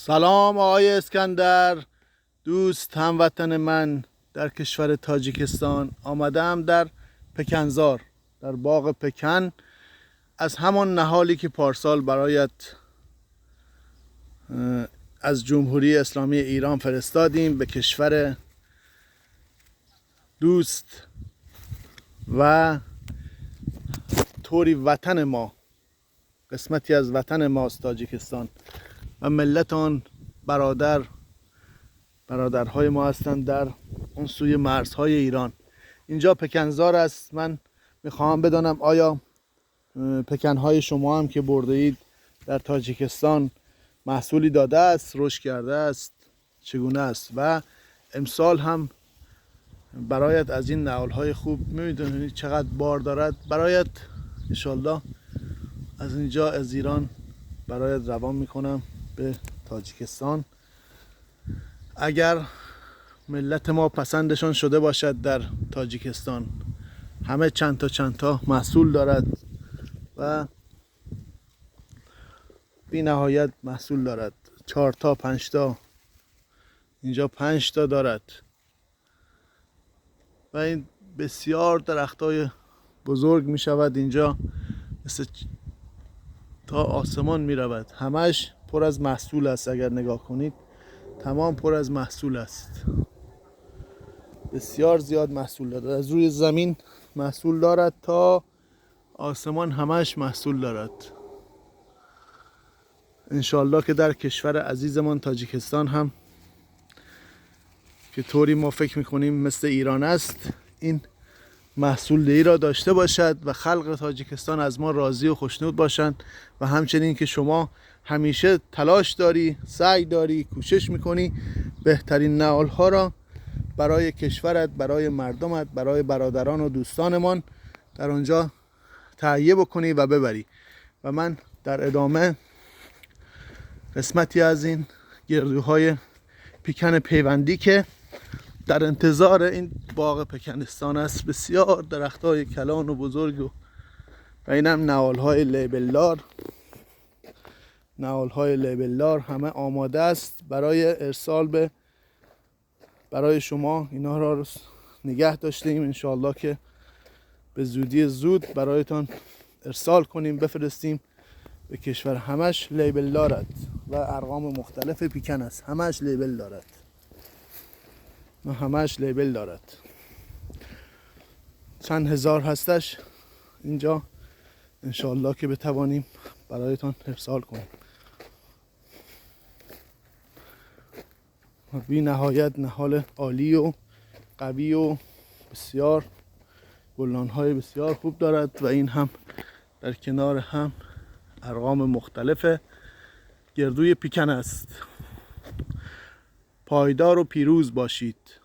سلام آقای اسکندر، دوست هموطن من در کشور تاجیکستان. آمدم در پکنزار، در باغ پکن، از همان نهالی که پارسال برایت از جمهوری اسلامی ایران فرستادیم به کشور دوست و طوری وطن ما، قسمتی از وطن ماست تاجیکستان و ملت آن برادرهای ما هستند در اون سوی مرزهای ایران. اینجا پکنزار است. من میخواهم بدانم آیا پکنهای شما هم که برده اید در تاجیکستان محصولی داده است، رشد کرده است، چگونه است؟ و امسال هم برایت از این نهالهای خوب میدونید چقدر بار دارد، برایت انشالله از اینجا از ایران برایت روان میکنم به تاجیکستان. اگر ملت ما پسندشان شده باشد در تاجیکستان، همه چند تا محصول دارد و بی نهایت محصول دارد. 4 تا 5 تا، اینجا 5 تا دارد و این بسیار درختای بزرگ می شود. اینجا مثل تا آسمان می رود، همش پر از محصول است. اگر نگاه کنید تمام پر از محصول است، بسیار زیاد محصول دارد. از روی زمین محصول دارد تا آسمان، همش محصول دارد. انشالله که در کشور عزیزمان تاجیکستان هم که طوری ما فکر میکنیم مثل ایران است، این محصول دهی را داشته باشد و خلق تاجیکستان از ما راضی و خوشنود باشند و همچنین که شما همیشه تلاش داری، سعی داری، کوشش میکنی بهترین نهال ها را برای کشورت، برای مردمت، برای برادران و دوستانمان در آنجا تهیه بکنی و ببری. و من در ادامه قسمتی از این گردوهای پیکن پیوندی که در انتظار این باغ پکنستان است، بسیار درختای کلان و بزرگ و اینم نهالهای لیبلدار همه آماده است برای ارسال برای شما. اینا را نگه داشتیم، انشاءالله که به زودی زود برایتان ارسال کنیم، بفرستیم به کشور. همش لیبل دارد و ارقام مختلف پیکن است، همش لیبل دارد. چند هزار هستش اینجا، انشاءالله که بتوانیم برایتان ارسال کنیم. و بی نهایت نهال عالی و قوی و بسیار گلدان‌های بسیار خوب دارد و این هم در کنار هم ارقام مختلف گردوی پیکن است. پایدار و پیروز باشید.